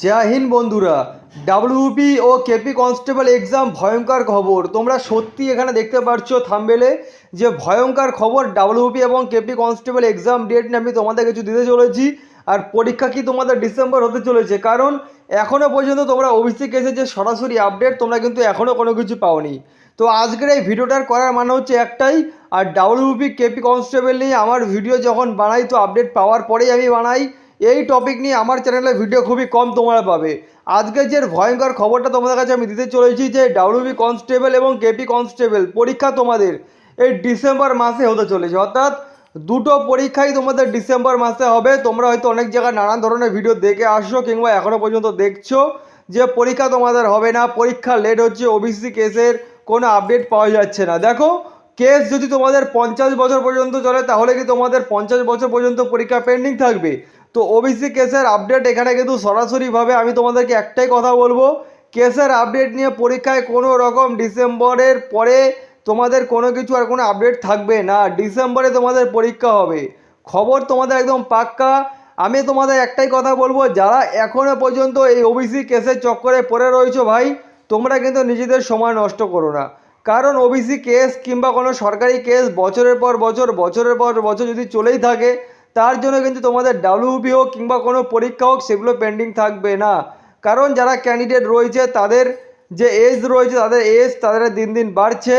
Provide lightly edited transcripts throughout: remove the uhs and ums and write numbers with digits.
জয় হিন্দ বন্ধুরা। ডাব্লিউপি ও KP constable exam ভয়ঙ্কর খবর। তোমরা সত্যি এখানে দেখতে পাচ্ছ থাম্বনেলে যে ভয়ঙ্কর খবর। ডাব্লিউপি এবং কেপি কনস্টেবল এক্সাম ডেট নিয়ে আমি তোমাদের কিছু দিতে চলেছি। আর পরীক্ষা কি তোমাদের ডিসেম্বর হতে চলেছে, কারণ এখনও পর্যন্ত তোমরা ওবিসি কেসে যে সরাসরি আপডেট তোমরা কিন্তু এখনও কোনো কিছু পাওনি। তো আজকের এই ভিডিওটার করার মানে হচ্ছে একটাই, আর ডাব্লিউপি কেপি কনস্টেবল নিয়ে আমার ভিডিও যখন বানাই তো আপডেট পাওয়ার পরেই আমি বানাই। এই টপিক নিয়ে আমার চ্যানেলে ভিডিও খুবই কম তোমরা পাবে। আজকে যে ভয়ঙ্কর খবরটা তোমাদের কাছে আমি দিতে চলেছি যে ডাব্লিউবি কনস্টেবল এবং কেপি কনস্টেবল পরীক্ষা তোমাদের এই ডিসেম্বর মাসে হতে চলেছে, অর্থাৎ দুটো পরীক্ষাই তোমাদের ডিসেম্বর মাসে হবে। তোমরা হয়তো অনেক জায়গায় নানান ধরনের ভিডিও দেখে আসছো কিংবা এখনও পর্যন্ত দেখছো যে পরীক্ষা তোমাদের হবে না, পরীক্ষা লেট হচ্ছে, ওবিসি কেসের কোনো আপডেট পাওয়া যাচ্ছে না। দেখো, কেস যদি তোমাদের 50 বছর পর্যন্ত চলে তাহলে কি তোমাদের 50 বছর পর্যন্ত পরীক্ষা পেন্ডিং থাকবে? তো ওবিসি কেসের আপডেট এখানে কিন্তু সরাসরিভাবে আমি তোমাদেরকে একটাই কথা বলবো, কেসের আপডেট নিয়ে পরীক্ষায় কোনো রকম ডিসেম্বরের পরে তোমাদের কোনো কিছু আর কোনো আপডেট থাকবে না। ডিসেম্বরে তোমাদের পরীক্ষা হবে, খবর তোমাদের একদম পাক্কা। আমি তোমাদের একটাই কথা বলবো, যারা এখনও পর্যন্ত এই ওবিসি কেসের চক্করে পড়ে রয়েছো ভাই, তোমরা কিন্তু নিজেদের সময় নষ্ট করো না। কারণ ওবিসি কেস কিংবা কোনো সরকারি কেস বছরের পর বছর বছরের পর বছর যদি চলেই থাকে, তার জন্য কিন্তু তোমাদের ডাব্লিউপি হোক কিংবা কোনো পরীক্ষা হোক সেগুলো পেন্ডিং থাকবে না। কারণ যারা ক্যান্ডিডেট রয়েছে তাদের যে এজ রয়েছে, তাদের দিন দিন বাড়ছে।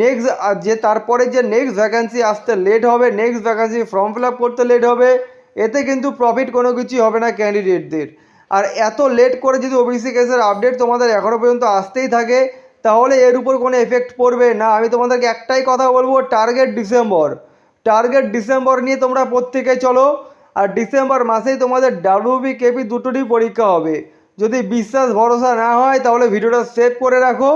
নেক্সট যে তারপরে যে নেক্সট ভ্যাকান্সি আসতে লেট হবে, next vacancy form fill up করতে লেট হবে, এতে কিন্তু প্রফিট কোনো কিছুই হবে না ক্যান্ডিডেটদের। আর এত লেট করে যদি ওবিসি কেসের আপডেট তোমাদের এখনও পর্যন্ত আসতেই থাকে তাহলে এর উপর কোনো এফেক্ট পড়বে না। আমি তোমাদেরকে একটাই কথা বলবো, টার্গেট ডিসেম্বর নিয়ে তোমরা প্রত্যেকে চলো। আর ডিসেম্বর মাসেই তোমাদের ডাব্লিউবি কেপি দুটোরই পরীক্ষা হবে। যদি বিশ্বাস ভরসা না হয় তাহলে ভিডিওটা সেভ করে রাখো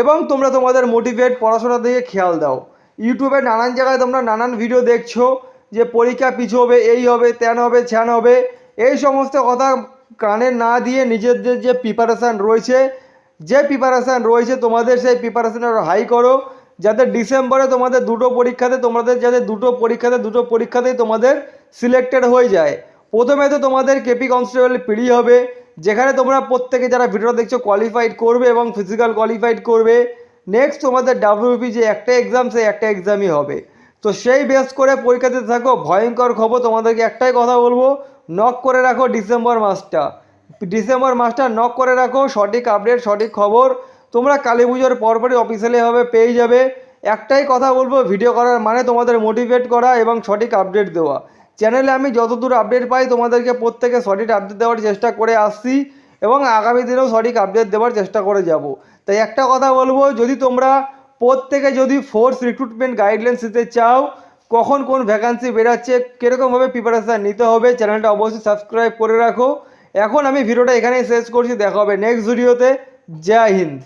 এবং তোমরা তোমাদের মোটিভেট পড়াশোনার দিকে খেয়াল দাও। ইউটিউবে নানান জায়গায় তোমরা নানান ভিডিও দেখছো যে পরীক্ষা পিছু হবে, এই হবে, ত্যান হবে, ছ্যান হবে। এই সমস্ত কথা কানে না দিয়ে নিজেদের যে প্রিপারেশান রয়েছে তোমাদের সেই প্রিপারেশান হাই করো, যাতে ডিসেম্বরে তোমাদের দুটো পরীক্ষাতেই তোমাদের সিলেক্টেড হয়ে যায়। প্রথমে তো তোমাদের কেপি কনস্টেবল পিডি হবে, যেখানে তোমরা প্রত্যেকে যারা ভিডিওটা দেখছো কোয়ালিফাইড করবে এবং ফিজিক্যাল কোয়ালিফাইড করবে। নেক্সট তোমাদের ডাব্লিউপি যে একটা এক্সাম, সেই একটা এক্সামই হবে। তো সেই বেস করে পরীক্ষা দিতে থাকো। ভয়ঙ্কর খবর, তোমাদেরকে একটাই কথা বলবো, নক করে রাখো ডিসেম্বর মাসটা নক করে রাখো। সঠিক আপডেট, সঠিক খবর তোমরা কালী পুজোর পরপরই অফিসিয়ালিভাবে পেয়ে যাবে। একটাই কথা বলবো, ভিডিও করার মানে তোমাদের মোটিভেট করা এবং সঠিক আপডেট দেওয়া। চ্যানেলে আমি যতদূর আপডেট পাই তোমাদেরকে প্রত্যেকে সঠিক আপডেট দেওয়ার চেষ্টা করে আসছি এবং আগামী দিনেও সঠিক আপডেট দেওয়ার চেষ্টা করে যাব। তাই একটা কথা বলবো, যদি তোমরা প্রত্যেকে যদি ফোর্স রিক্রুটমেন্ট গাইডলাইন্স দিতে চাও, কখন কোন ভ্যাকান্সি বেরাচ্ছে, কীরকমভাবে প্রিপারেশান নিতে হবে, চ্যানেলটা অবশ্যই সাবস্ক্রাইব করে রাখো। এখন আমি ভিডিওটা এখানেই শেষ করছি, দেখা হবে নেক্সট ভিডিওতে। জয় হিন্দ।